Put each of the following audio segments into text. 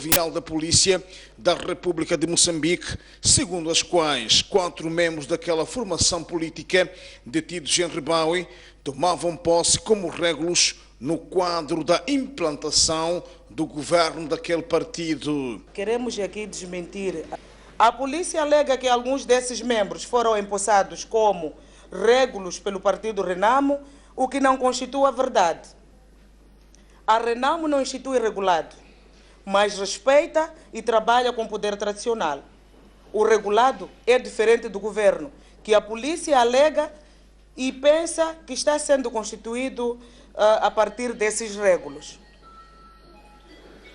Provincial da Polícia da República de Moçambique, segundo as quais 4 membros daquela formação política detidos em Ribaui tomavam posse como régulos no quadro da implantação do governo daquele partido. Queremos aqui desmentir. A polícia alega que alguns desses membros foram empossados como régulos pelo partido Renamo, o que não constitui a verdade. A Renamo não institui regulado, mas respeita e trabalha com o poder tradicional. O regulado é diferente do governo, que a polícia alega e pensa que está sendo constituído a partir desses régulos.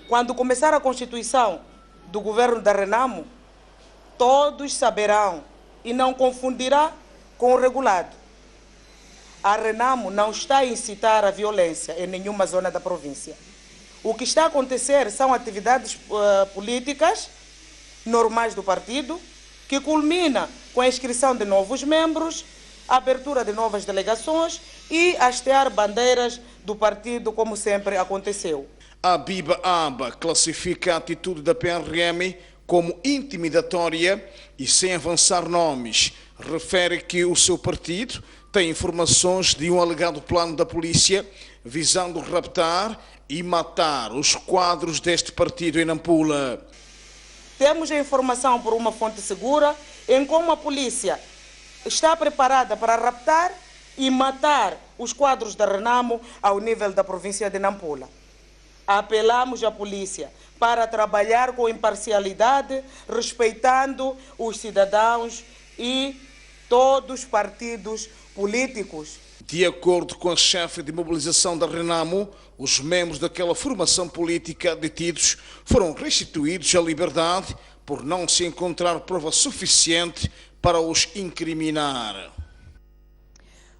Quando começar a constituição do governo da Renamo, todos saberão e não confundirá com o regulado. A Renamo não está a incitar a violência em nenhuma zona da província. O que está a acontecer são atividades políticas normais do partido, que culmina com a inscrição de novos membros, a abertura de novas delegações e hastear bandeiras do partido, como sempre aconteceu. A Biba Aba classifica a atitude da PRM como intimidatória e, sem avançar nomes, refere que o seu partido tem informações de um alegado plano da polícia visando raptar e matar os quadros deste partido em Nampula. Temos a informação por uma fonte segura em como a polícia está preparada para raptar e matar os quadros da Renamo ao nível da província de Nampula. Apelamos à polícia para trabalhar com imparcialidade, respeitando os cidadãos e todos os partidos políticos. De acordo com a chefe de mobilização da Renamo, os membros daquela formação política detidos foram restituídos à liberdade por não se encontrar prova suficiente para os incriminar.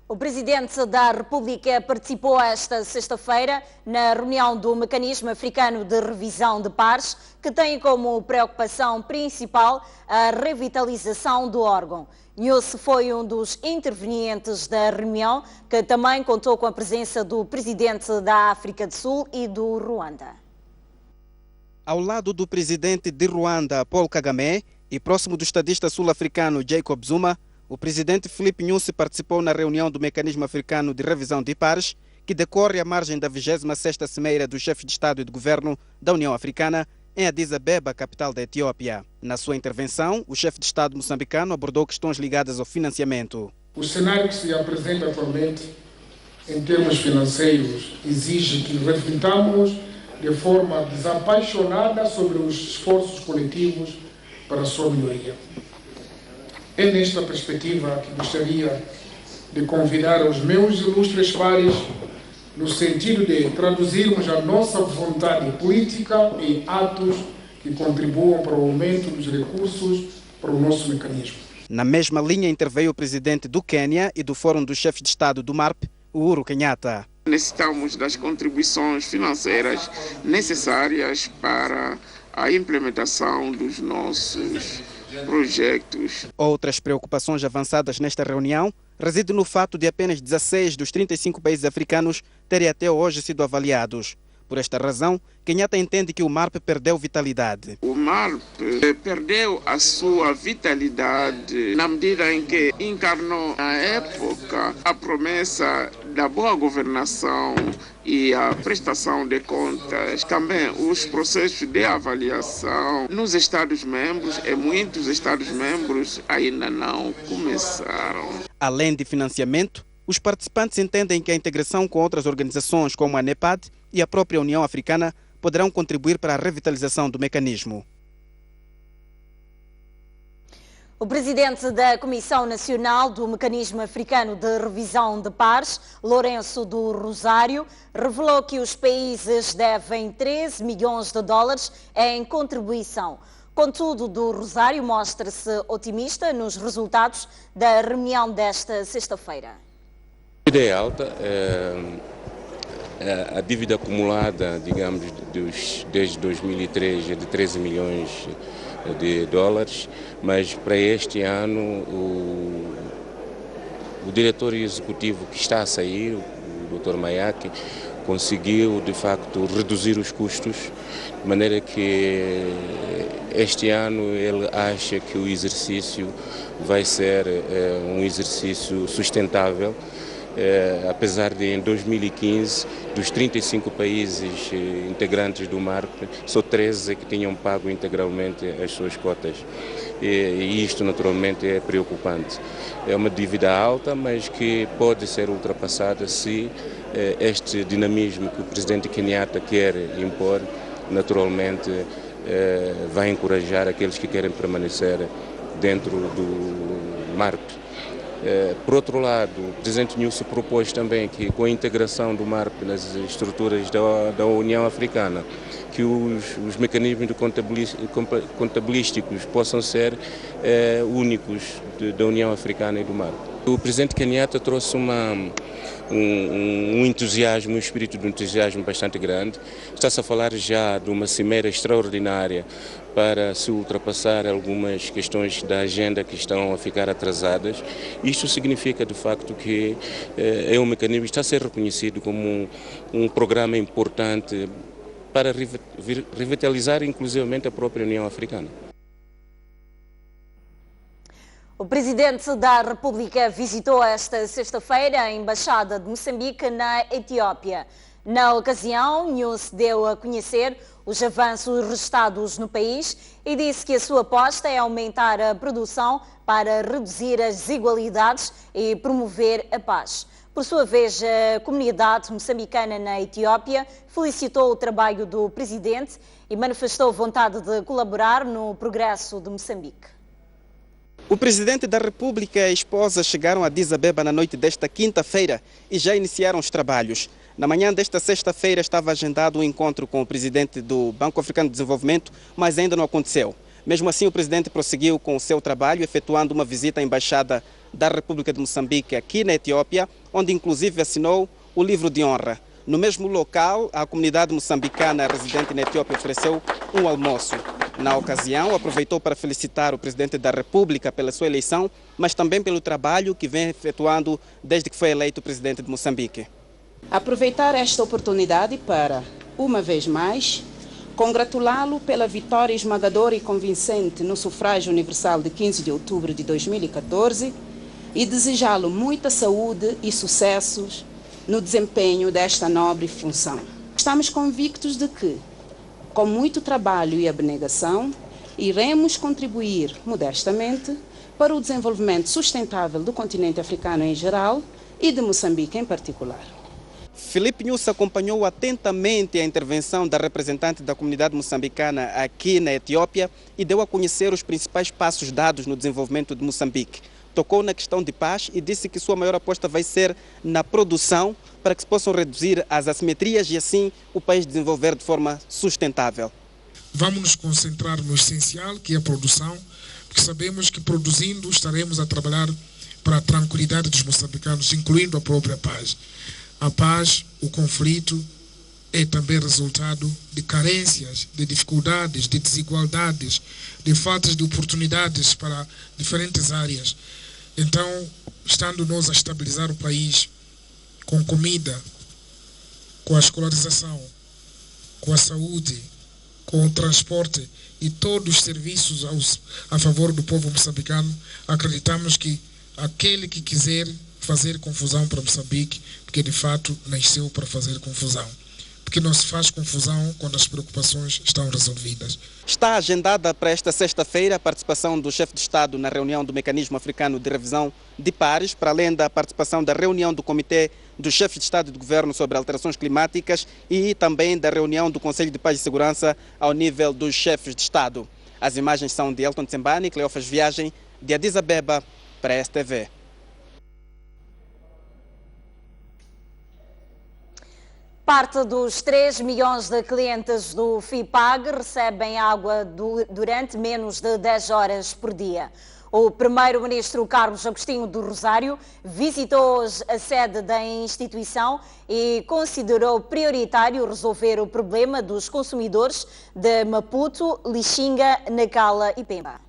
O Presidente da República participou esta sexta-feira na reunião do Mecanismo Africano de Revisão de Pares, que tem como preocupação principal a revitalização do órgão. Nhosse foi um dos intervenientes da reunião, que também contou com a presença do Presidente da África do Sul e do Ruanda. Ao lado do Presidente de Ruanda, Paul Kagame, e próximo do estadista sul-africano Jacob Zuma, o Presidente Filipe Nyusi participou na reunião do Mecanismo Africano de Revisão de Pares, que decorre à margem da 26ª Cimeira do Chefe de Estado e de Governo da União Africana, em Addis Abeba, capital da Etiópia. Na sua intervenção, o chefe de Estado moçambicano abordou questões ligadas ao financiamento. O cenário que se apresenta atualmente, em termos financeiros, exige que reflitamos de forma desapaixonada sobre os esforços coletivos para a sua melhoria. É nesta perspectiva que gostaria de convidar os meus ilustres pares no sentido de traduzirmos a nossa vontade política em atos que contribuam para o aumento dos recursos para o nosso mecanismo. Na mesma linha interveio o presidente do Quênia e do Fórum dos Chefes de Estado do MARP, Uhuru Kenyatta. Necessitamos das contribuições financeiras necessárias para a implementação dos nossos projetos. Outras preocupações avançadas nesta reunião residem no fato de apenas 16 dos 35 países africanos terem até hoje sido avaliados. Por esta razão, Kenyatta entende que o MARP perdeu vitalidade. O MARP perdeu a sua vitalidade na medida em que encarnou na época a promessa da boa governação e a prestação de contas, também os processos de avaliação nos Estados-membros, e muitos Estados-membros ainda não começaram. Além de financiamento, os participantes entendem que a integração com outras organizações como a NEPAD e a própria União Africana poderão contribuir para a revitalização do mecanismo. O presidente da Comissão Nacional do Mecanismo Africano de Revisão de Pares, Lourenço do Rosário, revelou que os países devem 13 milhões de dólares em contribuição. Contudo, do Rosário mostra-se otimista nos resultados da reunião desta sexta-feira. A dívida é alta, a dívida acumulada, digamos, desde 2003 é de 13 milhões de dólares, mas para este ano o diretor executivo que está a sair, o Dr. Mayaki, conseguiu de facto reduzir os custos, de maneira que este ano ele acha que o exercício vai ser um exercício sustentável, apesar de em 2015, dos 35 países integrantes do MARP, só 13 que tinham pago integralmente as suas cotas. E isto naturalmente é preocupante. É uma dívida alta, mas que pode ser ultrapassada se este dinamismo que o presidente Kenyatta quer impor, naturalmente vai encorajar aqueles que querem permanecer dentro do MARP. Por outro lado, o presidente Nyusi propôs também que, com a integração do MARP nas estruturas da União Africana, que os mecanismos contabilísticos possam ser únicos da União Africana e do MARP. O presidente Kenyatta trouxe um entusiasmo, um espírito de entusiasmo bastante grande. Está-se a falar já de uma cimeira extraordinária para se ultrapassar algumas questões da agenda que estão a ficar atrasadas. Isto significa, de facto, que é um mecanismo que está a ser reconhecido como um programa importante para revitalizar, inclusivamente, a própria União Africana. O presidente da República visitou esta sexta-feira a Embaixada de Moçambique na Etiópia. Na ocasião, Nyusi deu a conhecer os avanços registrados no país e disse que a sua aposta é aumentar a produção para reduzir as desigualdades e promover a paz. Por sua vez, a comunidade moçambicana na Etiópia felicitou o trabalho do presidente e manifestou vontade de colaborar no progresso de Moçambique. O presidente da República e a esposa chegaram a Addis Abeba na noite desta quinta-feira e já iniciaram os trabalhos. Na manhã desta sexta-feira estava agendado um encontro com o presidente do Banco Africano de Desenvolvimento, mas ainda não aconteceu. Mesmo assim, o presidente prosseguiu com o seu trabalho, efetuando uma visita à Embaixada da República de Moçambique aqui na Etiópia, onde inclusive assinou o livro de honra. No mesmo local, a comunidade moçambicana residente na Etiópia ofereceu um almoço. Na ocasião, aproveitou para felicitar o presidente da República pela sua eleição, mas também pelo trabalho que vem efetuando desde que foi eleito presidente de Moçambique. Aproveitar esta oportunidade para, uma vez mais, congratulá-lo pela vitória esmagadora e convincente no sufrágio universal de 15 de outubro de 2014 e desejá-lo muita saúde e sucessos no desempenho desta nobre função. Estamos convictos de que, com muito trabalho e abnegação, iremos contribuir modestamente para o desenvolvimento sustentável do continente africano em geral e de Moçambique em particular. Filipe Nyusi acompanhou atentamente a intervenção da representante da comunidade moçambicana aqui na Etiópia e deu a conhecer os principais passos dados no desenvolvimento de Moçambique. Tocou na questão de paz e disse que sua maior aposta vai ser na produção para que se possam reduzir as assimetrias e assim o país desenvolver de forma sustentável. Vamos nos concentrar no essencial, que é a produção, porque sabemos que produzindo estaremos a trabalhar para a tranquilidade dos moçambicanos, incluindo a própria paz. A paz, o conflito, é também resultado de carências, de dificuldades, de desigualdades, de faltas de oportunidades para diferentes áreas. Então, estando nós a estabilizar o país com comida, com a escolarização, com a saúde, com o transporte e todos os serviços a favor do povo moçambicano, acreditamos que aquele que quiser fazer confusão para Moçambique, porque de fato nasceu para fazer confusão. Porque não se faz confusão quando as preocupações estão resolvidas. Está agendada para esta sexta-feira a participação do chefe de Estado na reunião do Mecanismo Africano de Revisão de Pares, para além da participação da reunião do Comitê dos Chefes de Estado e de Governo sobre Alterações Climáticas e também da reunião do Conselho de Paz e Segurança ao nível dos chefes de Estado. As imagens são de Elton Tsembani, Cleófas Viagem, de Addis Abeba para a STV. Parte dos 3 milhões de clientes do FIPAG recebem água durante menos de 10 horas por dia. O primeiro-ministro Carlos Agostinho do Rosário visitou hoje a sede da instituição e considerou prioritário resolver o problema dos consumidores de Maputo, Lixinga, Nacala e Pemba.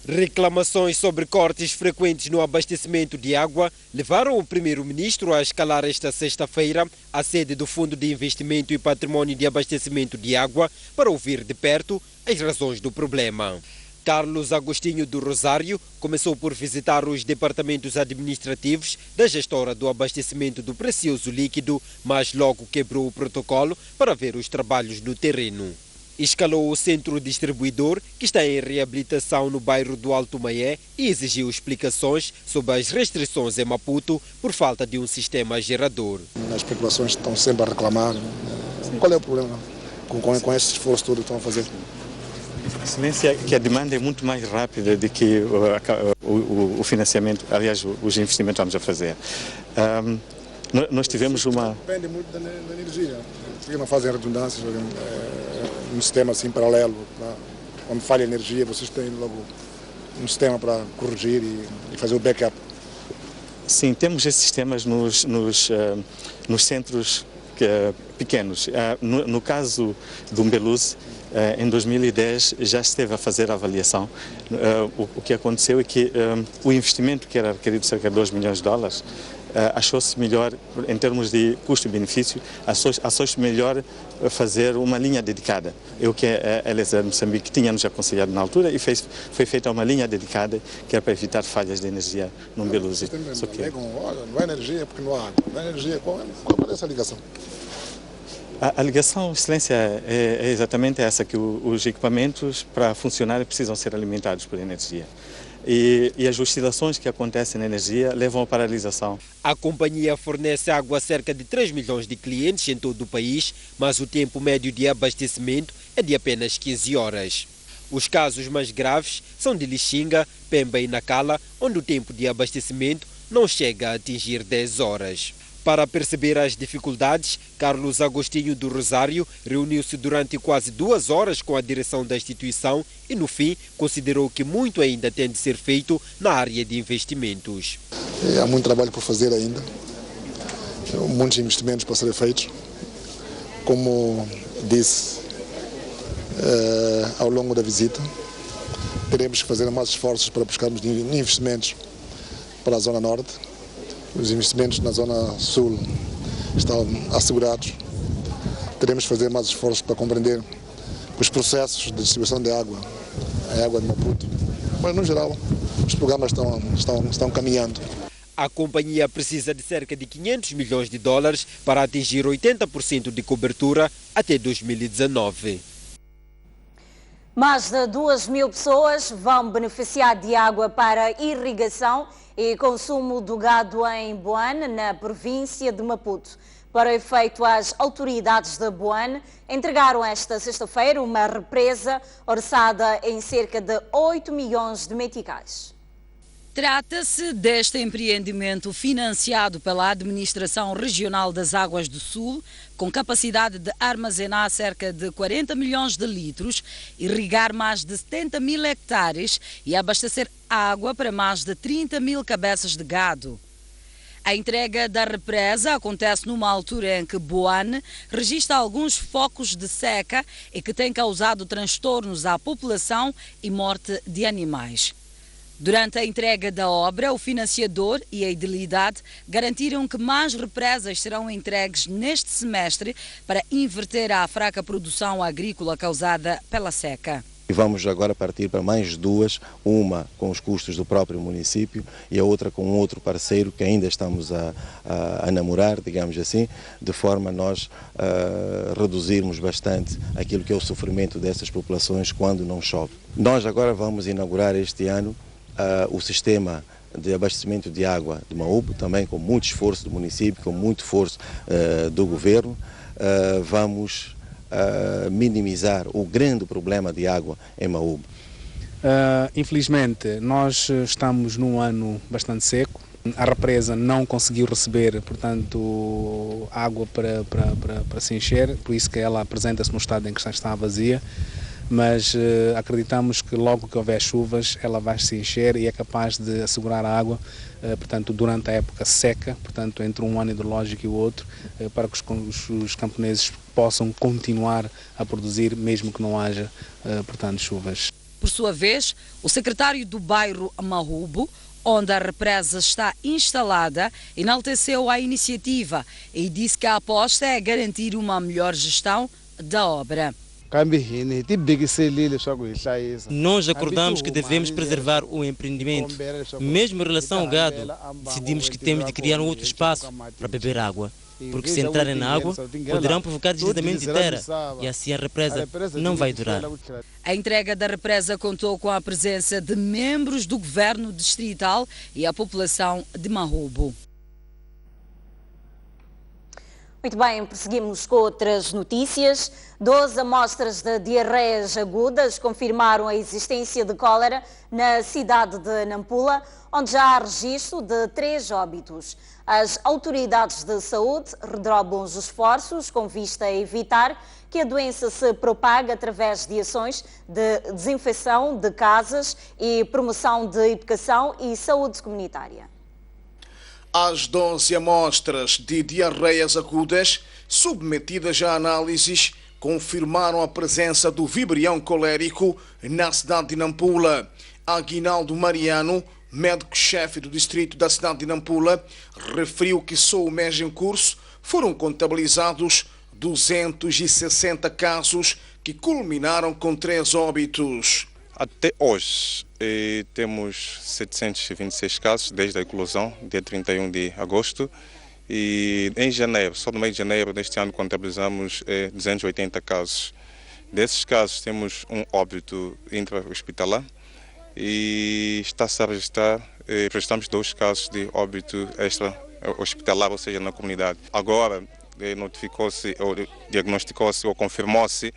Reclamações sobre cortes frequentes no abastecimento de água levaram o primeiro-ministro a escalar esta sexta-feira a sede do Fundo de Investimento e Patrimônio de Abastecimento de Água para ouvir de perto as razões do problema. Carlos Agostinho do Rosário começou por visitar os departamentos administrativos da gestora do abastecimento do precioso líquido, mas logo quebrou o protocolo para ver os trabalhos no terreno. Escalou o centro distribuidor, que está em reabilitação no bairro do Alto Maé, e exigiu explicações sobre as restrições em Maputo por falta de um sistema gerador. As populações estão sempre a reclamar. Qual é o problema com esse esforço todo que estão a fazer? Excelência, que a demanda é muito mais rápida do que o financiamento, aliás, os investimentos que estamos a fazer. Nós tivemos uma... Depende muito da energia. Por que não fazem redundâncias num sistema assim paralelo? Quando falha a energia, vocês têm logo um sistema para corrigir e fazer o backup? Sim, temos esses sistemas nos centros pequenos. No caso do Umbeluze, em 2010 já esteve a fazer a avaliação. O que aconteceu é que o investimento, que era requerido cerca de $2 milhões, achou-se melhor, em termos de custo-benefício, achou-se melhor fazer uma linha dedicada. É o que a LSA de Moçambique tinha nos aconselhado na altura e foi feita uma linha dedicada que era para evitar falhas de energia no Umbeluze. Não há energia porque não há água. Não há energia, qual é essa ligação? A ligação, Excelência, é exatamente essa, que os equipamentos, para funcionar, precisam ser alimentados por energia. E as oscilações que acontecem na energia levam à paralisação. A companhia fornece água a cerca de 3 milhões de clientes em todo o país, mas o tempo médio de abastecimento é de apenas 15 horas. Os casos mais graves são de Lixinga, Pemba e Nacala, onde o tempo de abastecimento não chega a atingir 10 horas. Para perceber as dificuldades, Carlos Agostinho do Rosário reuniu-se durante quase 2 horas com a direção da instituição e, no fim, considerou que muito ainda tem de ser feito na área de investimentos. Há muito trabalho por fazer ainda, muitos investimentos para serem feitos. Como disse ao longo da visita, teremos que fazer mais esforços para buscarmos investimentos para a Zona Norte. Os investimentos na Zona Sul estão assegurados. Teremos que fazer mais esforços para compreender os processos de distribuição de água, a água de Maputo. Mas, no geral, os programas estão caminhando. A companhia precisa de cerca de $500 milhões para atingir 80% de cobertura até 2019. Mais de 2.000 pessoas vão beneficiar de água para irrigação e consumo do gado em Boane, na província de Maputo. Para efeito, as autoridades de Boane entregaram esta sexta-feira uma represa orçada em cerca de 8 milhões de meticais. Trata-se deste empreendimento financiado pela Administração Regional das Águas do Sul, com capacidade de armazenar cerca de 40 milhões de litros, irrigar mais de 70 mil hectares e abastecer água para mais de 30 mil cabeças de gado. A entrega da represa acontece numa altura em que Boane registra alguns focos de seca e que tem causado transtornos à população e morte de animais. Durante a entrega da obra, o financiador e a edilidade garantiram que mais represas serão entregues neste semestre para inverter a fraca produção agrícola causada pela seca. E vamos agora partir para mais 2, uma com os custos do próprio município e a outra com outro parceiro que ainda estamos a namorar, digamos assim, de forma a nós reduzirmos bastante aquilo que é o sofrimento dessas populações quando não chove. Nós agora vamos inaugurar este ano o sistema de abastecimento de água de Maúbe, também com muito esforço do município, com muito esforço do governo. Vamos minimizar o grande problema de água em Maúbe. Infelizmente, nós estamos num ano bastante seco. A represa não conseguiu receber, portanto, água para se encher, por isso que ela apresenta-se no estado em que está vazia. Mas acreditamos que logo que houver chuvas ela vai se encher e é capaz de assegurar a água, portanto, durante a época seca, portanto, entre um ano hidrológico e o outro, para que os camponeses possam continuar a produzir mesmo que não haja, portanto, chuvas. Por sua vez, o secretário do bairro Mahubo, onde a represa está instalada, enalteceu a iniciativa e disse que a aposta é garantir uma melhor gestão da obra. Nós acordamos que devemos preservar o empreendimento. Mesmo em relação ao gado, decidimos que temos de criar um outro espaço para beber água. Porque se entrarem na água, poderão provocar deslizamento de terra e assim a represa não vai durar. A entrega da represa contou com a presença de membros do governo distrital e a população de Mahubo. Muito bem, prosseguimos com outras notícias. 12 amostras de diarreias agudas confirmaram a existência de cólera na cidade de Nampula, onde já há registro de 3 óbitos. As autoridades de saúde redobram os esforços com vista a evitar que a doença se propague através de ações de desinfecção de casas e promoção de educação e saúde comunitária. As 12 amostras de diarreias agudas submetidas a análises confirmaram a presença do vibrião colérico na cidade de Nampula. Aguinaldo Mariano, médico-chefe do distrito da cidade de Nampula, referiu que só o mês em curso foram contabilizados 260 casos que culminaram com 3 óbitos. Até hoje temos 726 casos desde a eclosão, dia 31 de agosto. E em janeiro, só no mês de janeiro deste ano, contabilizamos 280 casos. Desses casos temos um óbito intra-hospitalar e está-se a registrar, registramos 2 casos de óbito extra-hospitalar, ou seja, na comunidade. Agora notificou-se, ou diagnosticou-se ou confirmou-se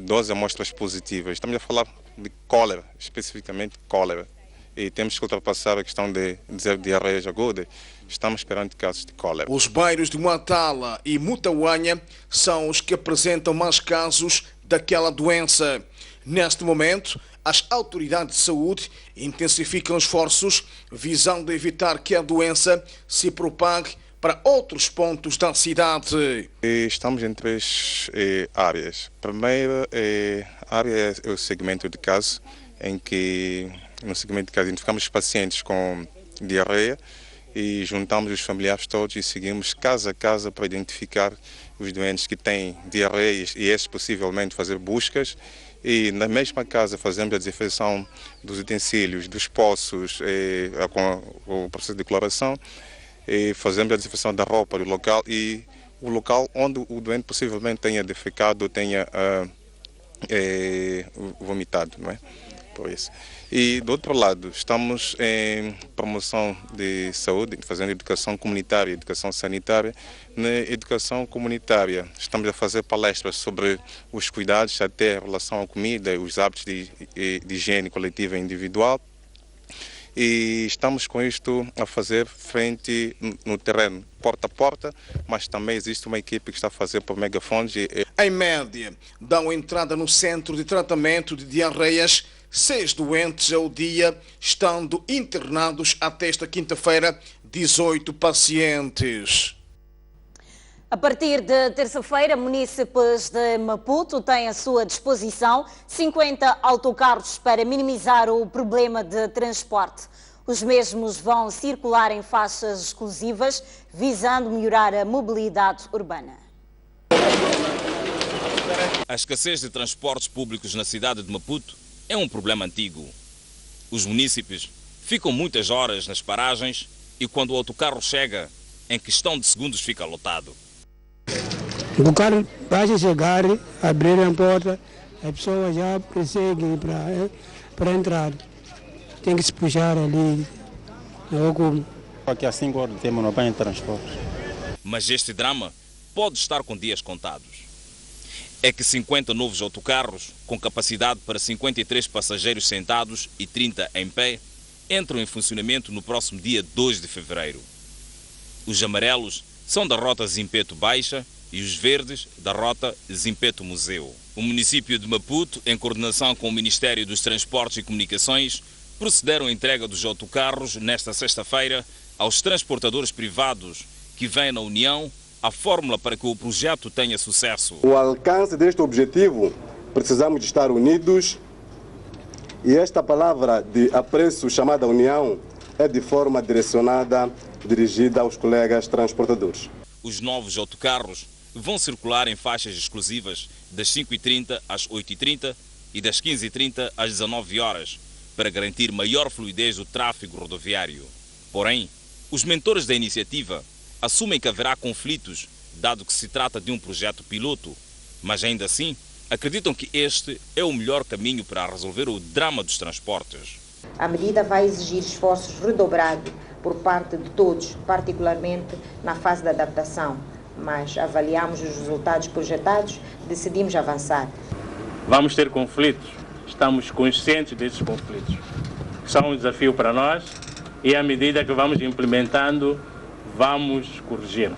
12 amostras positivas. Estamos a falar de cólera, especificamente cólera. E temos que ultrapassar a questão de dizer diarreias agudas. Estamos perante casos de cólera. Os bairros de Muatala e Mutauanha são os que apresentam mais casos daquela doença. Neste momento, as autoridades de saúde intensificam esforços visando evitar que a doença se propague para outros pontos da cidade. Estamos em 3 áreas. A primeira área é o segmento de caso, em que no segmento de caso identificamos os pacientes com diarreia e juntamos os familiares todos e seguimos casa a casa para identificar os doentes que têm diarreias e esses possivelmente fazer buscas. E na mesma casa fazemos a desinfecção dos utensílios, dos poços, com o processo de cloração. Fazemos a desinfecção da roupa do local e o local onde o doente possivelmente tenha defecado ou tenha vomitado, não é? Por isso. E do outro lado, estamos em promoção de saúde, fazendo educação comunitária, educação sanitária. Na educação comunitária, estamos a fazer palestras sobre os cuidados até em relação à comida, os hábitos de higiene coletiva e individual. E estamos com isto a fazer frente no terreno, porta a porta, mas também existe uma equipe que está a fazer por megafones. Em média, dão entrada no centro de tratamento de diarreias 6 doentes ao dia, estando internados até esta quinta-feira 18 pacientes. A partir de terça-feira, munícipes de Maputo têm à sua disposição 50 autocarros para minimizar o problema de transporte. Os mesmos vão circular em faixas exclusivas, visando melhorar a mobilidade urbana. A escassez de transportes públicos na cidade de Maputo é um problema antigo. Os munícipes ficam muitas horas nas paragens e quando o autocarro chega, em questão de segundos fica lotado. O carro vai chegar, abrir a porta, a pessoa já persegue para entrar. Tem que se puxar ali. Aqui a 5 horas temos no banho de transporte. Mas este drama pode estar com dias contados. É que 50 novos autocarros, com capacidade para 53 passageiros sentados e 30 em pé, entram em funcionamento no próximo dia 2 de fevereiro. Os amarelos são da rota Zimpeto Baixa e os verdes da rota Zimpeto Museu. O município de Maputo, em coordenação com o Ministério dos Transportes e Comunicações, procederam à entrega dos autocarros nesta sexta-feira aos transportadores privados que vêm na União a fórmula para que o projeto tenha sucesso. O alcance deste objetivo, precisamos de estar unidos E esta palavra de apreço chamada união é de forma direcionada, dirigida aos colegas transportadores. Os novos autocarros vão circular em faixas exclusivas das 5h30 às 8h30 e das 15h30 às 19 horas, para garantir maior fluidez do tráfego rodoviário. Porém, os mentores da iniciativa assumem que haverá conflitos, dado que se trata de um projeto piloto, mas ainda assim acreditam que este é o melhor caminho para resolver o drama dos transportes. A medida vai exigir esforços redobrados por parte de todos, particularmente na fase da adaptação, mas avaliamos os resultados projetados, decidimos avançar. Vamos ter conflitos, estamos conscientes desses conflitos. São um desafio para nós e à medida que vamos implementando, vamos corrigir.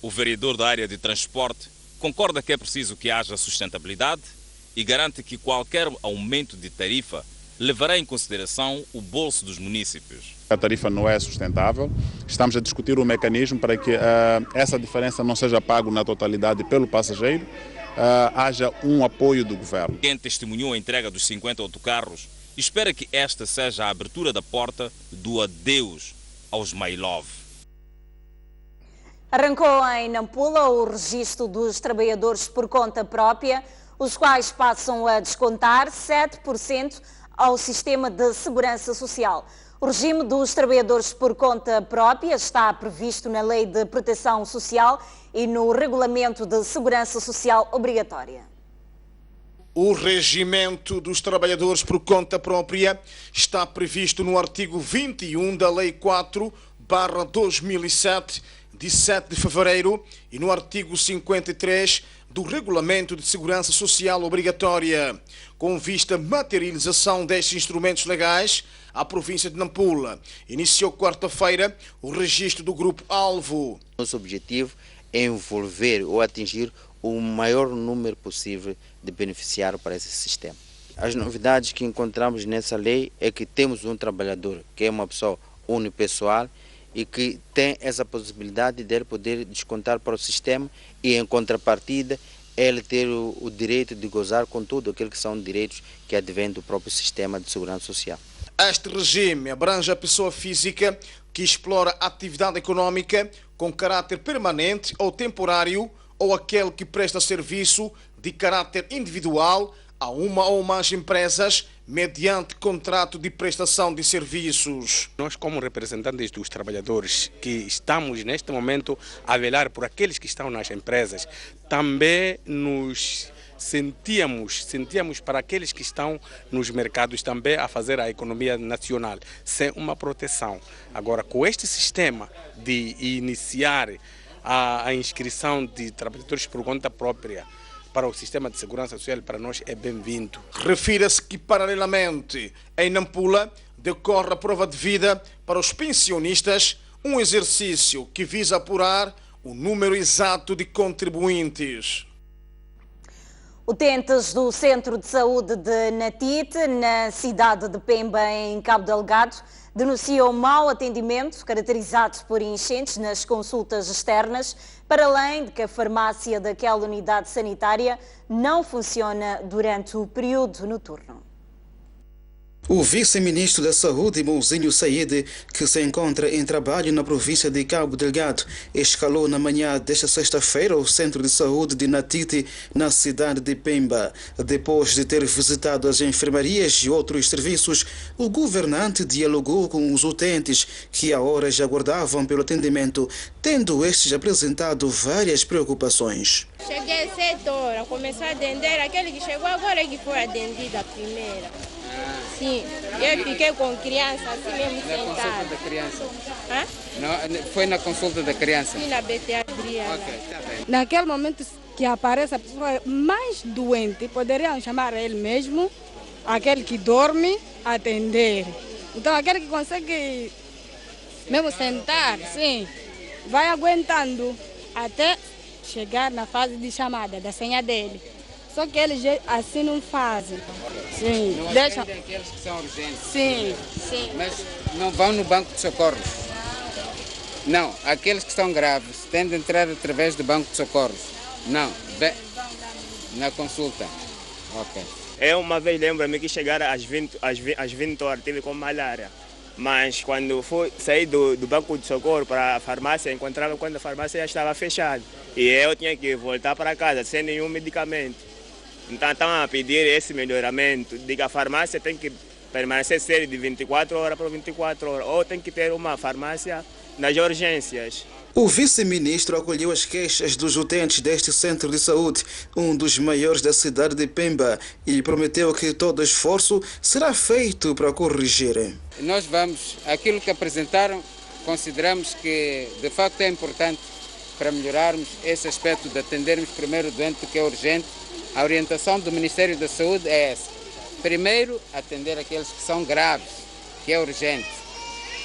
O vereador da área de transporte concorda que é preciso que haja sustentabilidade e garante que qualquer aumento de tarifa levará em consideração o bolso dos munícipes. A tarifa não é sustentável. Estamos a discutir um mecanismo para que essa diferença não seja paga na totalidade pelo passageiro, haja um apoio do governo. Quem testemunhou a entrega dos 50 autocarros espera que esta seja a abertura da porta do adeus aos My Love. Arrancou em Nampula o registro dos trabalhadores por conta própria, os quais passam a descontar 7% ao sistema de segurança social. O regime dos trabalhadores por conta própria está previsto na Lei de Proteção Social e no Regulamento de Segurança Social Obrigatória. O regimento dos trabalhadores por conta própria está previsto no artigo 21 da Lei 4/2007, de 7 de fevereiro, e no artigo 53 do Regulamento de Segurança Social Obrigatória. Com vista à materialização destes instrumentos legais, a província de Nampula iniciou quarta-feira o registro do grupo-alvo. Nosso objetivo é envolver ou atingir o maior número possível de beneficiários para esse sistema. As novidades que encontramos nessa lei é que temos um trabalhador que é uma pessoa unipessoal e que tem essa possibilidade de ele poder descontar para o sistema e, em contrapartida, ele ter o direito de gozar com tudo aquilo que são direitos que advêm do próprio sistema de segurança social. Este regime abrange a pessoa física que explora atividade econômica com caráter permanente ou temporário, ou aquele que presta serviço de caráter individual a uma ou mais empresas mediante contrato de prestação de serviços. Nós, como representantes dos trabalhadores que estamos neste momento a velar por aqueles que estão nas empresas, também nos sentíamos para aqueles que estão nos mercados também a fazer a economia nacional, sem uma proteção. Agora, com este sistema de iniciar a inscrição de trabalhadores por conta própria para o sistema de segurança social, para nós é bem-vindo. Refira-se que, paralelamente, em Nampula, decorre a prova de vida para os pensionistas, um exercício que visa apurar o número exato de contribuintes. Utentes do Centro de Saúde de Natite, na cidade de Pemba, em Cabo Delgado, denunciam mau atendimento, caracterizado por enchentes nas consultas externas, para além de que a farmácia daquela unidade sanitária não funciona durante o período noturno. O vice-ministro da Saúde, Mouzinho Said, que se encontra em trabalho na província de Cabo Delgado, escalou na manhã desta sexta-feira o Centro de Saúde de Natite, na cidade de Pemba. Depois de ter visitado as enfermarias e outros serviços, o governante dialogou com os utentes que há horas aguardavam pelo atendimento, tendo estes apresentado várias preocupações. Cheguei às 7 horas, começou a atender, aquele que chegou agora é que foi atendido a primeira. Sim, eu fiquei com criança assim mesmo sentada. Na consulta da criança? Hã? Não, foi na consulta da criança? Sim, na pediatria. Ok, está bem. Naquele momento que aparece a pessoa mais doente, poderiam chamar ele mesmo, aquele que dorme, atender. Então aquele que consegue mesmo sentar, sim, vai aguentando até chegar na fase de chamada da senha dele. Só que eles assim não fazem. Sim, não deixam aqueles que são urgentes. Sim, sim. Mas não vão no banco de socorros. Não, aqueles que estão graves têm de entrar através do banco de socorros. Não, na consulta. Ok. Eu uma vez lembro-me que chegar às 20 horas tive com malária. Mas quando saí do banco de socorro para a farmácia, encontrava quando a farmácia já estava fechada. E eu tinha que voltar para casa sem nenhum medicamento. Então estavam a pedir esse melhoramento, de que a farmácia tem que permanecer série de 24 horas por 24 horas, ou tem que ter uma farmácia nas urgências. O vice-ministro acolheu as queixas dos utentes deste centro de saúde, um dos maiores da cidade de Pemba, e prometeu que todo esforço será feito para corrigir. Nós aquilo que apresentaram, consideramos que de facto é importante para melhorarmos esse aspecto de atendermos primeiro o doente que é urgente. A orientação do Ministério da Saúde é essa. Primeiro, atender aqueles que são graves, que é urgente.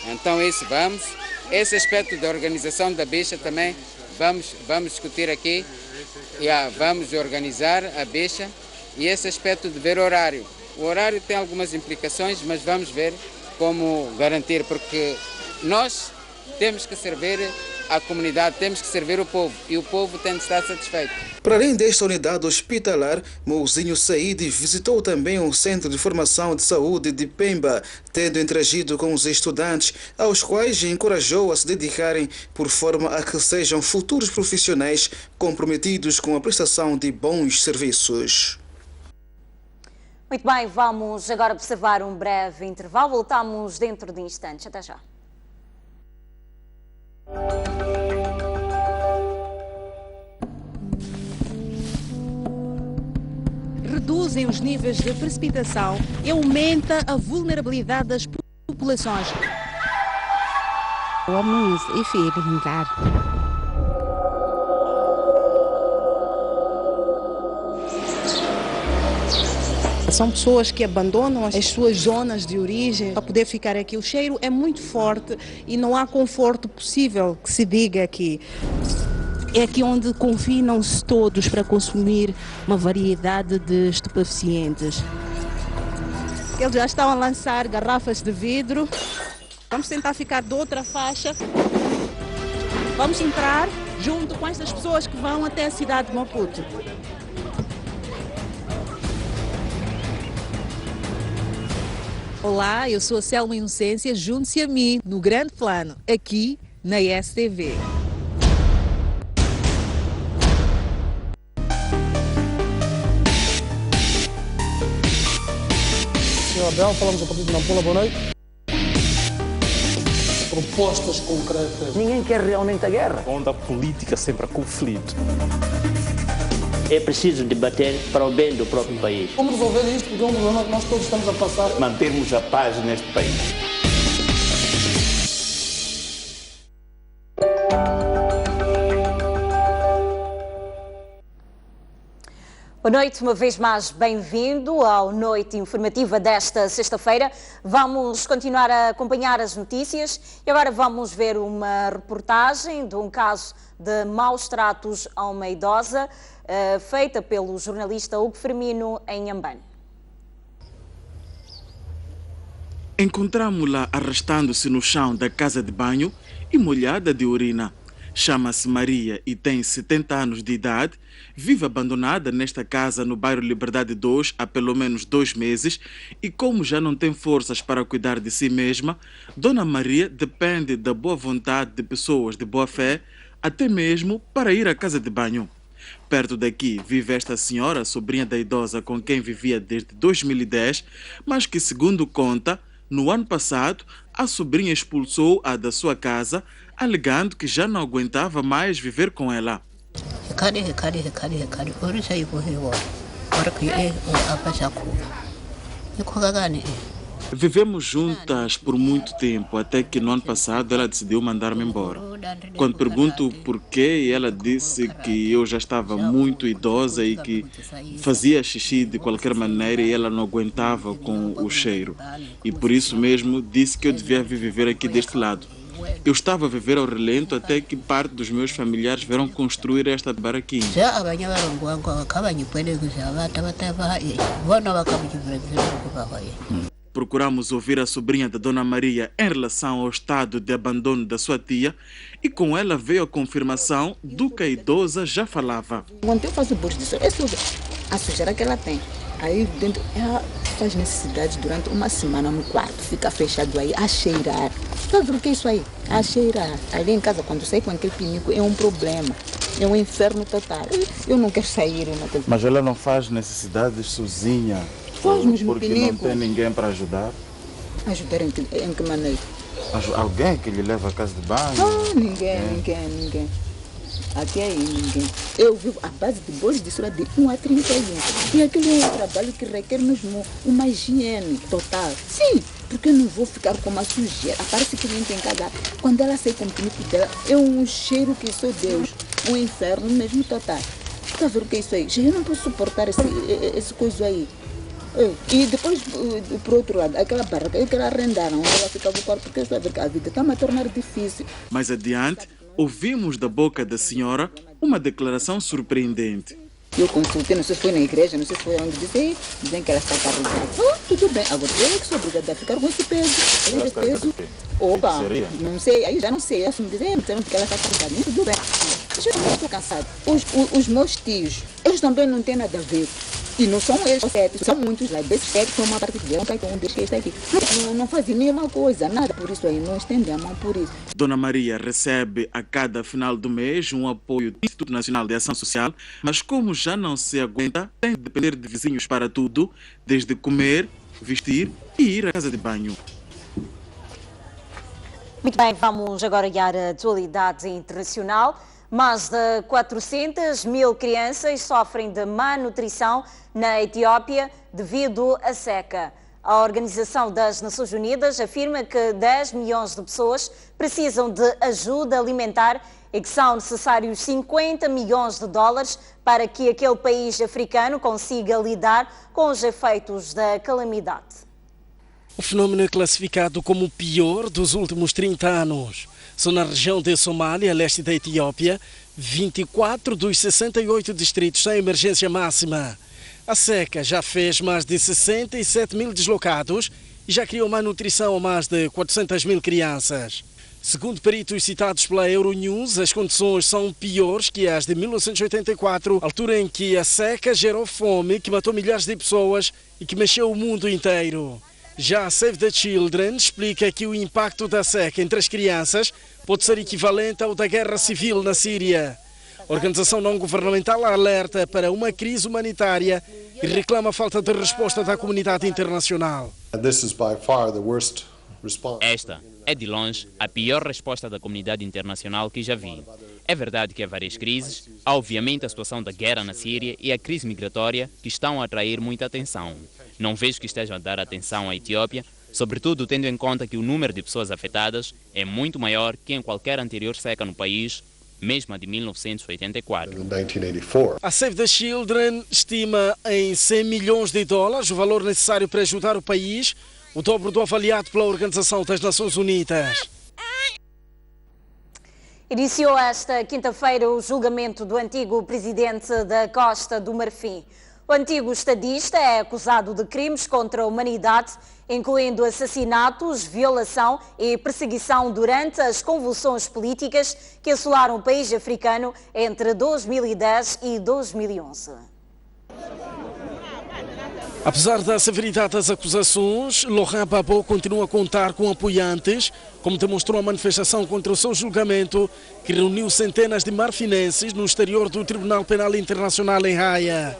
Então isso vamos. Esse aspecto da organização da bicha também vamos discutir aqui. Vamos organizar a bicha e esse aspecto de ver horário. O horário tem algumas implicações, mas vamos ver como garantir, porque nós temos que servir a comunidade, temos que servir o povo e o povo tem de estar satisfeito. Para além desta unidade hospitalar, Mouzinho Saíde visitou também o Centro de Formação de Saúde de Pemba, tendo interagido com os estudantes, aos quais encorajou a se dedicarem por forma a que sejam futuros profissionais comprometidos com a prestação de bons serviços. Muito bem, vamos agora observar um breve intervalo. Voltamos dentro de instantes. Até já. Reduzem os níveis de precipitação e aumenta a vulnerabilidade das populações. Vamos enfrentar. São pessoas que abandonam as suas zonas de origem para poder ficar aqui. O cheiro é muito forte e não há conforto possível que se diga aqui. É aqui onde confinam-se todos para consumir uma variedade de estupefacientes. Eles já estão a lançar garrafas de vidro. Vamos tentar ficar de outra faixa. Vamos entrar junto com estas pessoas que vão até a cidade de Maputo. Olá, eu sou a Selma Inocência, junte-se a mim no Grande Plano, aqui na STV. Senhor Abel, falamos a partir de Nampula, boa noite. Propostas concretas. Ninguém quer realmente a guerra. Onde a política sempre há conflito. É preciso debater para o bem do próprio país. Como resolver isto? Porque é um problema que nós todos estamos a passar. Mantermos a paz neste país. Boa noite, uma vez mais bem-vindo ao Noite Informativa desta sexta-feira. Vamos continuar a acompanhar as notícias e agora vamos ver uma reportagem de um caso de maus tratos a uma idosa, feita pelo jornalista Hugo Firmino em Inhambane. Encontramos-la arrastando-se no chão da casa de banho e molhada de urina. Chama-se Maria e tem 70 anos de idade, vive abandonada nesta casa no bairro Liberdade 2 há pelo menos 2 meses e como já não tem forças para cuidar de si mesma, Dona Maria depende da boa vontade de pessoas de boa fé, até mesmo para ir à casa de banho. Perto daqui vive esta senhora, sobrinha da idosa com quem vivia desde 2010, mas que, segundo conta, no ano passado, a sobrinha expulsou-a da sua casa, alegando que já não aguentava mais viver com ela. Vivemos juntas por muito tempo, até que no ano passado ela decidiu mandar-me embora. Quando pergunto por quê, ela disse que eu já estava muito idosa e que fazia xixi de qualquer maneira e ela não aguentava com o cheiro. E por isso mesmo disse que eu devia viver aqui deste lado. Eu estava a viver ao relento até que parte dos meus familiares vieram construir esta barraquinha. Procuramos ouvir a sobrinha da Dona Maria em relação ao estado de abandono da sua tia e com ela veio a confirmação do que a idosa já falava. Quando eu faço busto, a sujeira que ela tem. Aí dentro, ela faz necessidades durante uma semana no quarto, fica fechado aí a cheirar. Sabe o que é isso aí? A cheirar. Ali em casa, quando sai com aquele pinico, é um problema. É um inferno total. Eu não quero sair. Mas ela não faz necessidades sozinha? Faz-nos no porque pinico. Não tem ninguém para ajudar? Ajudar em que maneira? Alguém que lhe leva à casa de banho? Ninguém. Até aí ninguém. Eu vivo à base de bolos de sura de 1 a 31. E aquele é um trabalho que requer mesmo uma higiene total. Sim, porque eu não vou ficar com uma sujeira. Aparece cliente em casa. Quando ela sai com o pinico dela, é um cheiro que só Deus. Um inferno mesmo total. Está a ver o que é isso aí? Eu não posso suportar esse coisa aí. E depois, por outro lado, aquela barraca que ela arrendaram, onde ela ficava o quarto, porque eu sabe que a vida está a tornar difícil. Mais adiante, ouvimos da boca da senhora uma declaração surpreendente. Eu consultei, não sei se foi na igreja, não sei se foi onde dizem que ela está carregada. Tudo bem, agora eu é que sou obrigada a ficar com esse peso. Esse peso. Opa, não sei, aí já não sei. Assim, disseram que ela está carregada. Tudo bem. Eu não estou cansada. Os meus tios, eles também não têm nada a ver. E não são eles, são muitos lá. Desses 7 são uma parte deles, um deles que está aqui. Não fazem nenhuma coisa, nada por isso aí, não estendem a mão por isso. Dona Maria recebe a cada final do mês um apoio do Instituto Nacional de Ação Social, mas como já não se aguenta, tem de depender de vizinhos para tudo, desde comer, vestir e ir à casa de banho. Muito bem, vamos agora olhar a atualidade internacional. Mais de 400 mil crianças sofrem de má nutrição na Etiópia devido à seca. A Organização das Nações Unidas afirma que 10 milhões de pessoas precisam de ajuda alimentar e que são necessários 50 milhões de dólares para que aquele país africano consiga lidar com os efeitos da calamidade. O fenómeno é classificado como o pior dos últimos 30 anos. São na região de Somália, leste da Etiópia, 24 dos 68 distritos têm emergência máxima. A seca já fez mais de 67 mil deslocados e já criou má nutrição a mais de 400 mil crianças. Segundo peritos citados pela Euronews, as condições são piores que as de 1984, altura em que a seca gerou fome que matou milhares de pessoas e que mexeu o mundo inteiro. Já a Save the Children explica que o impacto da seca entre as crianças pode ser equivalente ao da guerra civil na Síria. A organização não-governamental alerta para uma crise humanitária e reclama a falta de resposta da comunidade internacional. Esta é de longe a pior resposta da comunidade internacional que já vi. É verdade que há várias crises, há obviamente a situação da guerra na Síria e a crise migratória que estão a atrair muita atenção. Não vejo que estejam a dar atenção à Etiópia, sobretudo tendo em conta que o número de pessoas afetadas é muito maior que em qualquer anterior seca no país, mesmo a de 1984. A Save the Children estima em 100 milhões de dólares o valor necessário para ajudar o país, o dobro do avaliado pela Organização das Nações Unidas. Iniciou esta quinta-feira o julgamento do antigo presidente da Costa do Marfim. O antigo estadista é acusado de crimes contra a humanidade, incluindo assassinatos, violação e perseguição durante as convulsões políticas que assolaram o país africano entre 2010 e 2011. Apesar da severidade das acusações, Laurent Gbagbo continua a contar com apoiantes, como demonstrou a manifestação contra o seu julgamento, que reuniu centenas de marfinenses no exterior do Tribunal Penal Internacional em Haia.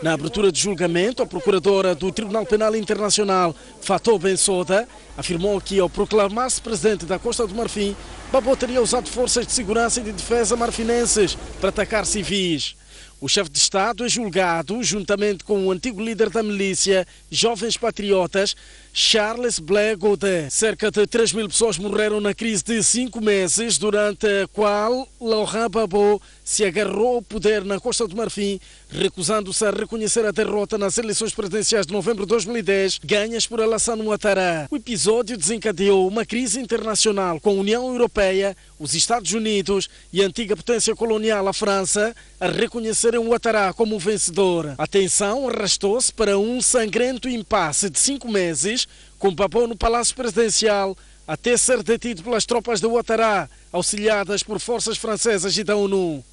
Na abertura de julgamento, a procuradora do Tribunal Penal Internacional, Fatou Bensouda, afirmou que, ao proclamar-se presidente da Costa do Marfim, Gbagbo teria usado forças de segurança e de defesa marfinenses para atacar civis. O chefe de Estado é julgado, juntamente com o antigo líder da milícia, Jovens Patriotas, Charles Blé Godet. Cerca de 3 mil pessoas morreram na crise de 5 meses, durante a qual Laurent Gbagbo se agarrou ao poder na Costa do Marfim, recusando-se a reconhecer a derrota nas eleições presidenciais de novembro de 2010, ganhas por Alassane Ouattara. O episódio desencadeou uma crise internacional com a União Europeia, os Estados Unidos e a antiga potência colonial, a França, a reconhecerem Ouattara como vencedor. A tensão arrastou-se para um sangrento impasse de 5 meses, com Gbagbo no Palácio Presidencial, até ser detido pelas tropas de Ouattara, auxiliadas por forças francesas e da ONU.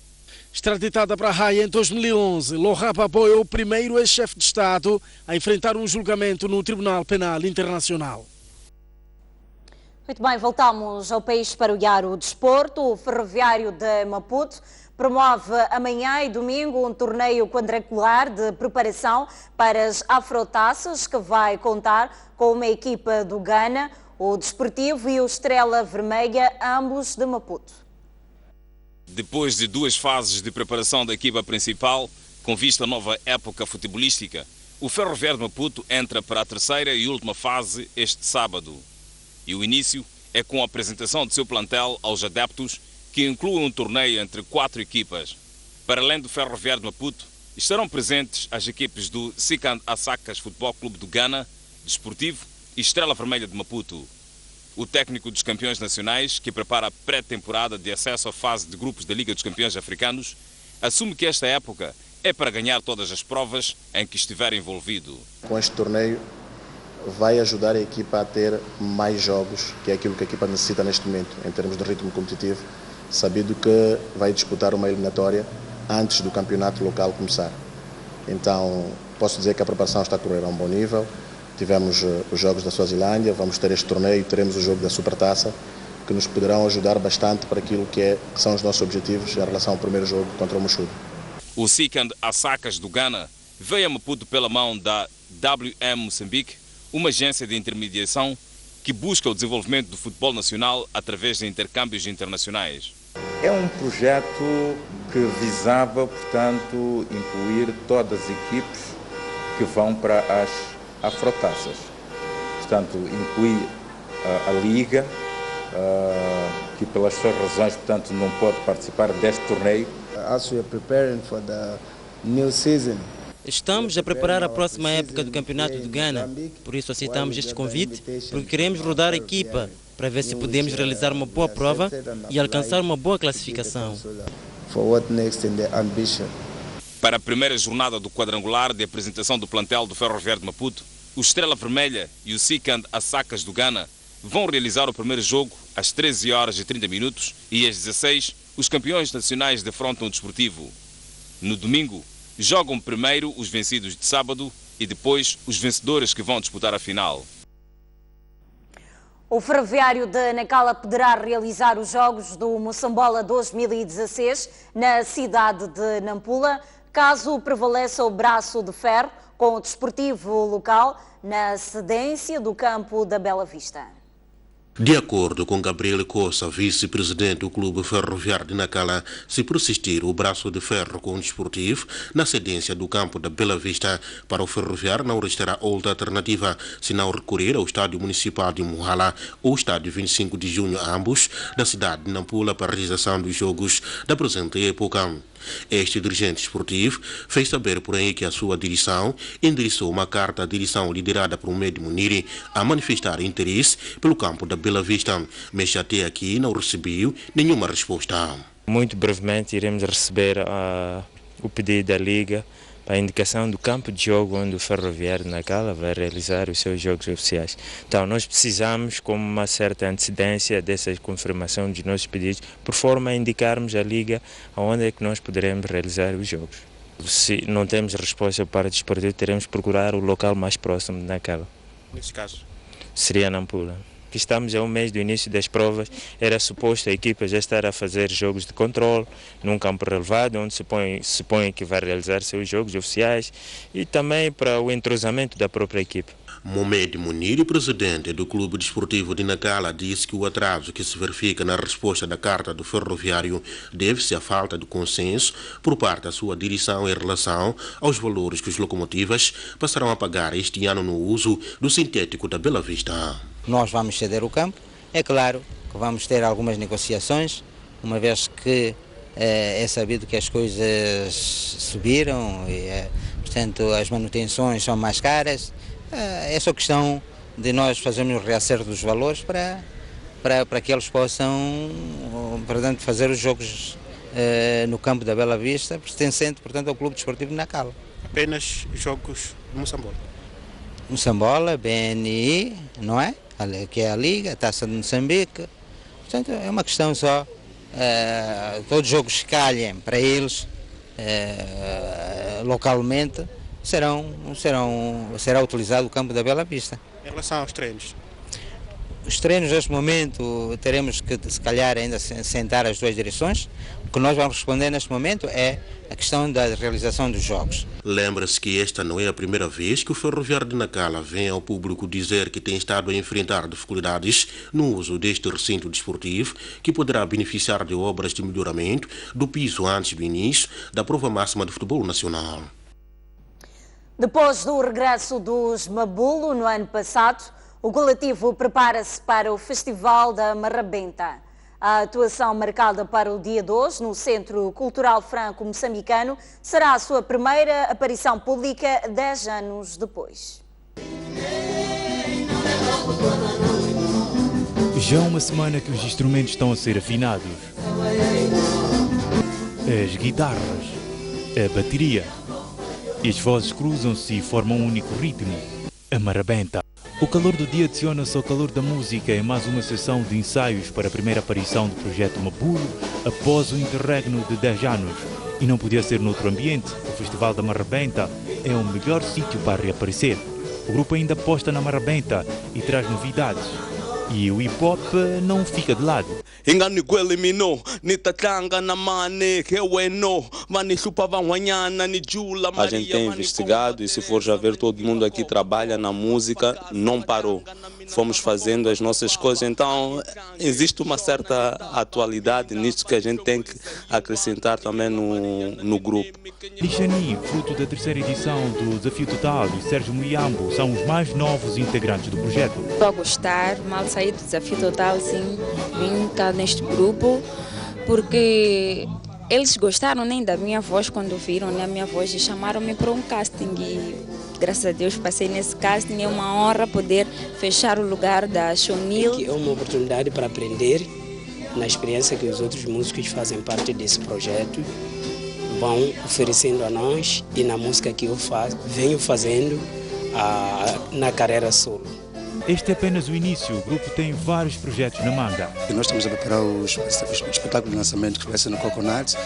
Extraditada para a Haia em 2011, Laurent Gbagbo é o primeiro ex-chefe de Estado a enfrentar um julgamento no Tribunal Penal Internacional. Muito bem, voltamos ao país para olhar o desporto. O Ferroviário de Maputo promove amanhã e domingo um torneio quadrangular de preparação para as Afrotaças, que vai contar com uma equipa do Ghana, o Desportivo e o Estrela Vermelha, ambos de Maputo. Depois de 2 fases de preparação da equipa principal, com vista à nova época futebolística, o Ferroviário de Maputo entra para a 3ª e última fase este sábado. E o início é com a apresentação de seu plantel aos adeptos, que inclui um torneio entre 4 equipas. Para além do Ferroviário de Maputo, estarão presentes as equipes do Sikand Assakas Futebol Clube do Ghana, Desportivo e Estrela Vermelha de Maputo. O técnico dos campeões nacionais, que prepara a pré-temporada de acesso à fase de grupos da Liga dos Campeões Africanos, assume que esta época é para ganhar todas as provas em que estiver envolvido. Com este torneio vai ajudar a equipa a ter mais jogos, que é aquilo que a equipa necessita neste momento, em termos de ritmo competitivo, sabido que vai disputar uma eliminatória antes do campeonato local começar. Então, posso dizer que a preparação está a correr a um bom nível. Tivemos os jogos da Suazilândia, vamos ter este torneio, teremos o jogo da Supertaça, que nos poderão ajudar bastante para aquilo que são os nossos objetivos em relação ao primeiro jogo contra o Mochudo. O Sikand Assakas do Ghana veio a Maputo pela mão da WM Moçambique, uma agência de intermediação que busca o desenvolvimento do futebol nacional através de intercâmbios internacionais. É um projeto que visava, portanto, incluir todas as equipes que vão para as Afrotaças. Portanto, inclui a Liga, que pelas suas razões, portanto, não pode participar deste torneio. As we are preparing for the new season. Estamos a preparar a próxima época do Campeonato do Ghana, por isso aceitamos este convite, porque queremos rodar a equipa para ver se podemos realizar uma boa prova e alcançar uma boa classificação. Para a primeira jornada do quadrangular de apresentação do plantel do Ferroviário de Maputo, o Estrela Vermelha e o Sikand Assakas do Ghana vão realizar o primeiro jogo às 13h30 e às 16h os campeões nacionais defrontam o Desportivo. No domingo, jogam primeiro os vencidos de sábado e depois os vencedores que vão disputar a final. O Ferroviário de Nacala poderá realizar os Jogos do Moçambola 2016 na cidade de Nampula, caso prevaleça o braço de ferro com o Desportivo local na cedência do campo da Bela Vista. De acordo com Gabriel Costa, vice-presidente do Clube Ferroviário de Nacala, se persistir o braço de ferro com o Desportivo na cedência do campo da Bela Vista, para o Ferroviário não restará outra alternativa senão recorrer ao Estádio Municipal de Muhala ou Estádio 25 de Junho, ambos da cidade de Nampula, para a realização dos jogos da presente época. Este dirigente esportivo fez saber, porém, que a sua direção endereçou uma carta à direção liderada por Medi Muniri a manifestar interesse pelo campo da Bela Vista, mas até aqui não recebeu nenhuma resposta. Muito brevemente iremos receber o pedido da Liga para a indicação do campo de jogo onde o Ferroviário de Nacala vai realizar os seus jogos oficiais. Então nós precisamos, com uma certa antecedência dessa confirmação dos nossos pedidos, por forma a indicarmos à Liga aonde é que nós poderemos realizar os jogos. Se não temos resposta para o Desportivo, teremos que procurar o local mais próximo de Nacala. Nesse caso? Seria Nampula. Que estamos a um mês do início das provas, era suposto a equipa já estar a fazer jogos de controle num campo relevado, onde se supõe que vai realizar seus jogos oficiais, e também para o entrosamento da própria equipa. Mohamed Muniri, presidente do Clube Desportivo de Nacala, disse que o atraso que se verifica na resposta da carta do Ferroviário deve-se à falta de consenso por parte da sua direção em relação aos valores que os locomotivas passarão a pagar este ano no uso do sintético da Bela Vista. Nós vamos ceder o campo, é claro que vamos ter algumas negociações, uma vez que é sabido que as coisas subiram e, portanto, as manutenções são mais caras. É só questão de nós fazermos o reacerto dos valores para que eles possam, portanto, fazer os jogos no campo da Bela Vista, pertencente, portanto, ao Clube Desportivo de Nacala. Apenas jogos de Moçambola? Moçambola, BNI, não é? Que é a Liga, a Taça de Moçambique. Portanto, é uma questão só todos os jogos que calhem para eles localmente será utilizado o campo da Bela Vista. Em relação aos treinos? Os treinos, neste momento, teremos que, se calhar, ainda sentar as duas direções. O que nós vamos responder neste momento é a questão da realização dos jogos. Lembra-se que esta não é a primeira vez que o Ferroviário de Nacala vem ao público dizer que tem estado a enfrentar dificuldades no uso deste recinto desportivo, que poderá beneficiar de obras de melhoramento do piso antes do início da prova máxima de futebol nacional. Depois do regresso dos Mabulo no ano passado, o coletivo prepara-se para o Festival da Marrabenta. A atuação marcada para o dia 2 no Centro Cultural Franco-Moçambicano será a sua primeira aparição pública 10 anos depois. Já há uma semana que os instrumentos estão a ser afinados. As guitarras, a bateria e as vozes cruzam-se e formam um único ritmo, a marrabenta. O calor do dia adiciona-se ao calor da música em mais uma sessão de ensaios para a primeira aparição do projeto Mabulo após o interregno de 10 anos. E não podia ser noutro ambiente, o Festival da Marrabenta é o melhor sítio para reaparecer. O grupo ainda aposta na marrabenta e traz novidades. E o hip-hop não fica de lado. A gente tem investigado e, se for já ver, todo mundo aqui trabalha na música, não parou. Fomos fazendo as nossas coisas, então existe uma certa atualidade nisso que a gente tem que acrescentar também no grupo. Lixani, fruto da terceira edição do Desafio Total, e Sérgio Muyambo são os mais novos integrantes do projeto. Estou a gostar, mal saí do Desafio Total, sim, vim estar neste grupo, porque eles gostaram nem da minha voz quando viram a minha voz e chamaram-me para um casting e graças a Deus passei nesse casting. É uma honra poder fechar o lugar da Shonil. É uma oportunidade para aprender na experiência que os outros músicos fazem parte desse projeto vão oferecendo a nós e na música que eu venho fazendo na carreira solo. Este é apenas o início, o grupo tem vários projetos na manga. E nós estamos a preparar o espetáculo de lançamento que vai ser no Coconuts,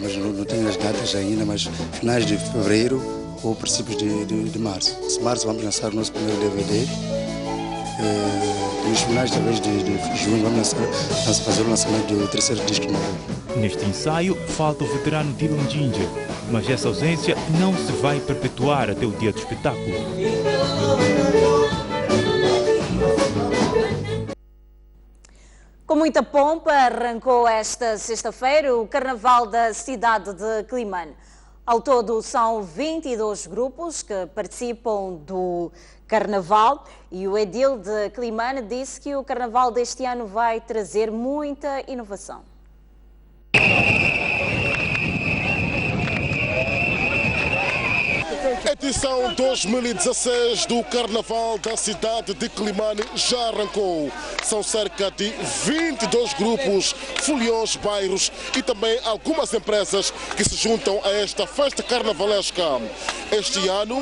mas não tenho as datas ainda, mas finais de fevereiro ou princípios de março. Em março vamos lançar o nosso primeiro DVD. Nos finais talvez de junho vamos fazer o lançamento do terceiro disco. Neste ensaio falta o veterano Dylan Ginger, mas essa ausência não se vai perpetuar até o dia do espetáculo. Com muita pompa, arrancou esta sexta-feira o Carnaval da cidade de Climane. Ao todo, são 22 grupos que participam do Carnaval e o edil de Climane disse que o Carnaval deste ano vai trazer muita inovação. Edição 2016 do Carnaval da cidade de Climane já arrancou. São cerca de 22 grupos, foliões, bairros e também algumas empresas que se juntam a esta festa carnavalesca. Este ano,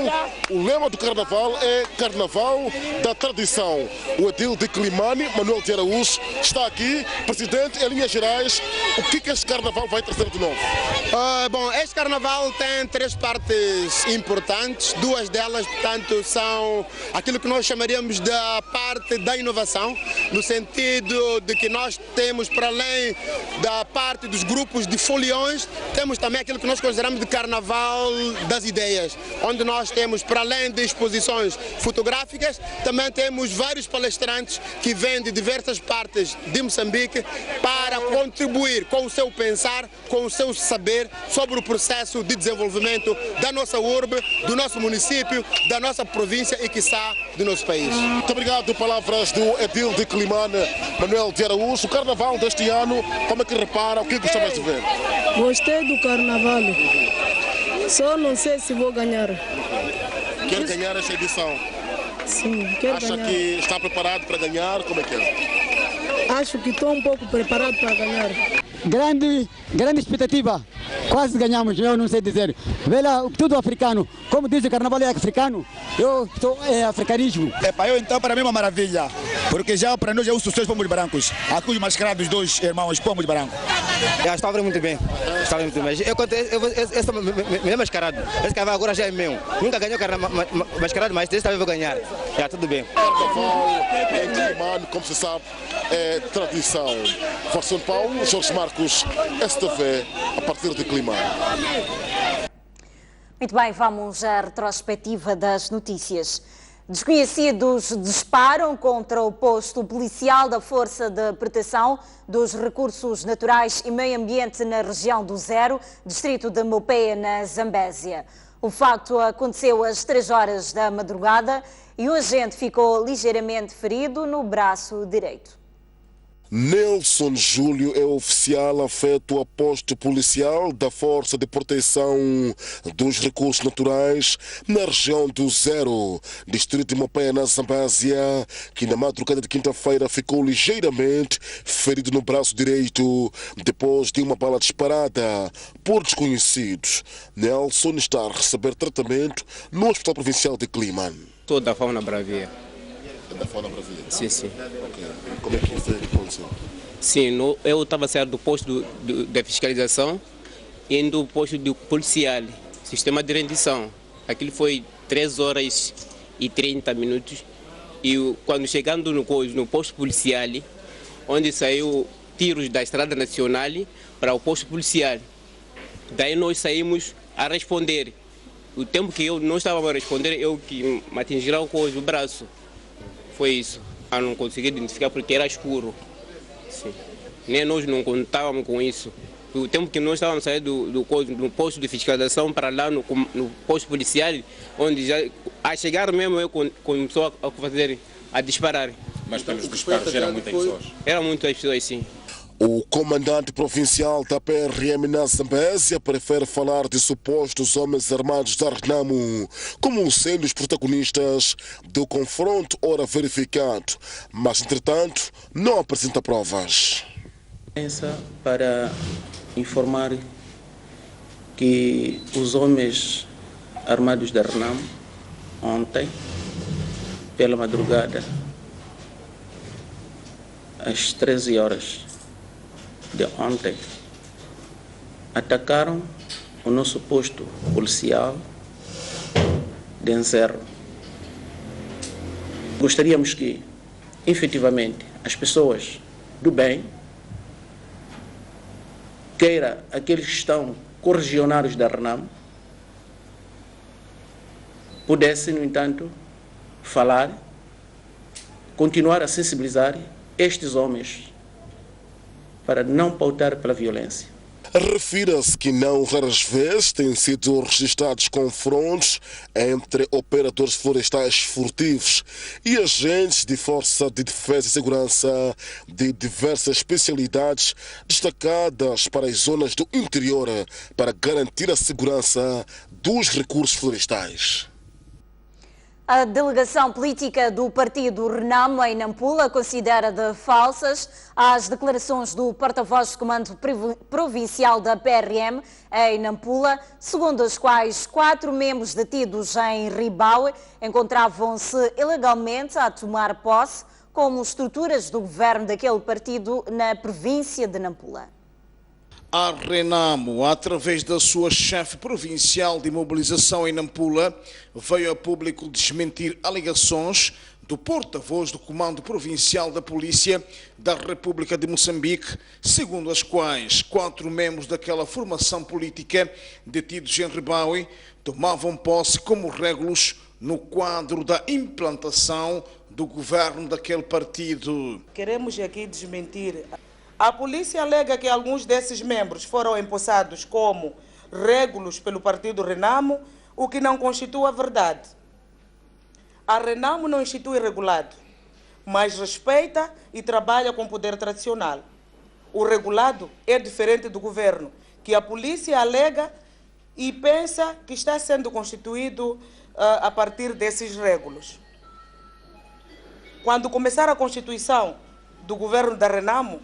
o lema do Carnaval é Carnaval da Tradição. O edil de Climane, Manuel de Araújo, está aqui. Presidente, em linhas gerais, o que este Carnaval vai trazer de novo? Bom, este Carnaval tem 3 partes importantes. Duas delas, portanto, são aquilo que nós chamaríamos da parte da inovação, no sentido de que nós temos, para além da parte dos grupos de foliões, temos também aquilo que nós consideramos de Carnaval das Ideias, onde nós temos, para além de exposições fotográficas, também temos vários palestrantes que vêm de diversas partes de Moçambique para contribuir com o seu pensar, com o seu saber sobre o processo de desenvolvimento da nossa urbe, do nosso município, da nossa província e, quiçá, do nosso país. Muito obrigado. Palavras do edil de Climane, Manuel de Araújo. O Carnaval deste ano, como é que repara? O que gostava de ver? Gostei do Carnaval. Só não sei se vou ganhar. Quer ganhar essa edição? Sim, quero ganhar. Acha que está preparado para ganhar? Como é que é? Acho que estou um pouco preparado para ganhar. Grande expectativa. Quase ganhamos, eu não sei dizer. Vela, tudo africano. Como diz o Carnaval é africano, eu sou africanismo. Eu então, para mim é uma maravilha. porque já para nós é o sucesso Pomos Brancos. Aqui os mascarados, 2 irmãos Pomos Brancos. Estava muito bem. Estava muito bem. Esse é mascarado. Esse carnaval agora já é meu. Nunca ganhou mascarado, mas desta vez vou ganhar. Tudo bem. Carnaval em Climane, como se sabe, é tradição. For São Paulo, Jorge Marcos, STV, a partir de Climane. Muito bem, vamos à retrospectiva das notícias. Desconhecidos disparam contra o posto policial da Força de Proteção dos Recursos Naturais e Meio Ambiente na região do Zero, distrito de Mopeia, na Zambésia. O facto aconteceu às 3 horas da madrugada e o agente ficou ligeiramente ferido no braço direito. Nelson Júlio é oficial afeto a posto policial da Força de Proteção dos Recursos Naturais na região do Zero, distrito de Mopeia, na Zambésia, que na madrugada de quinta-feira ficou ligeiramente ferido no braço direito depois de uma bala disparada por desconhecidos. Nelson está a receber tratamento no Hospital Provincial de Climane. Estou da Fauna Bravia. Da Fauna Bravia? Sim, sim. Okay. Como é que foi que aconteceu? Sim, eu estava saindo do posto da fiscalização e indo do posto do policial, sistema de rendição. Aquilo foi 3 horas e 30 minutos. E quando chegando no posto policial, onde saiu tiros da Estrada Nacional para o posto policial, daí nós saímos a responder. O tempo que eu não estava a responder, eu que me atingiram com o braço. Foi isso. Eu não consegui identificar porque era escuro. Sim. Nem nós não contávamos com isso. O tempo que nós estávamos saindo do posto de fiscalização para lá no posto policial, onde já a chegar mesmo eu começou a disparar. Mas pelos disparos eram muitas pessoas? Eram muitas pessoas, sim. O comandante provincial da PRM na Zambésia prefere falar de supostos homens armados da Renamo como sendo os protagonistas do confronto ora verificado, mas entretanto não apresenta provas. Para informar que os homens armados da Renamo ontem, pela madrugada, às 13 horas de ontem, atacaram o nosso posto policial de Encerro. Gostaríamos que, efetivamente, as pessoas do bem, queira aqueles que estão corregionários da Renamo, pudessem, no entanto, falar, continuar a sensibilizar estes homens para não pautar pela violência. Refira-se que não raras vezes têm sido registrados confrontos entre operadores florestais furtivos e agentes de Força de Defesa e Segurança de diversas especialidades destacadas para as zonas do interior para garantir a segurança dos recursos florestais. A delegação política do partido Renamo em Nampula considera de falsas as declarações do porta-voz do Comando Provincial da PRM em Nampula, segundo as quais 4 membros detidos em Ribaue encontravam-se ilegalmente a tomar posse como estruturas do governo daquele partido na província de Nampula. A Renamo, através da sua chefe provincial de mobilização em Nampula, veio a público desmentir alegações do porta-voz do Comando Provincial da Polícia da República de Moçambique, segundo as quais 4 membros daquela formação política detidos em Ribaue tomavam posse como régulos no quadro da implantação do governo daquele partido. Queremos aqui desmentir. A polícia alega que alguns desses membros foram empossados como régulos pelo partido Renamo, o que não constitui a verdade. A Renamo não institui regulado, mas respeita e trabalha com poder tradicional. O regulado é diferente do governo, que a polícia alega e pensa que está sendo constituído a partir desses régulos. Quando começar a constituição do governo da Renamo,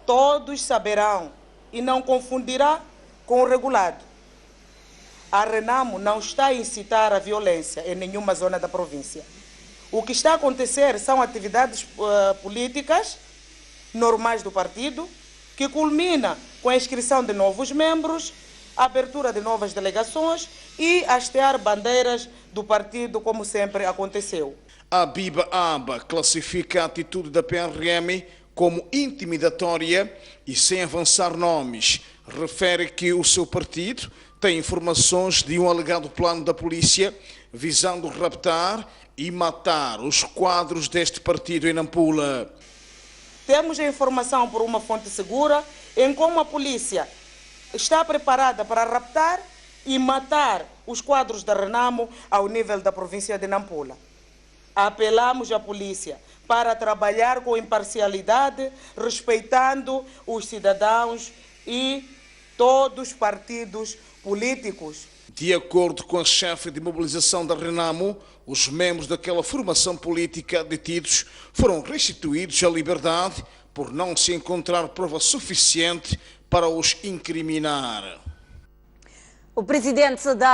todos saberão e não confundirá com o regulado. A Renamo não está a incitar a violência em nenhuma zona da província. O que está a acontecer são atividades políticas normais do partido, que culmina com a inscrição de novos membros, a abertura de novas delegações e hastear bandeiras do partido, como sempre aconteceu. A Biba Aba classifica a atitude da PRM como intimidatória e, sem avançar nomes, refere que o seu partido tem informações de um alegado plano da polícia visando raptar e matar os quadros deste partido em Nampula. Temos a informação por uma fonte segura em como a polícia está preparada para raptar e matar os quadros da Renamo ao nível da província de Nampula. Apelamos à polícia para trabalhar com imparcialidade, respeitando os cidadãos e todos os partidos políticos. De acordo com a chefe de mobilização da Renamo, os membros daquela formação política detidos foram restituídos à liberdade por não se encontrar prova suficiente para os incriminar. O presidente da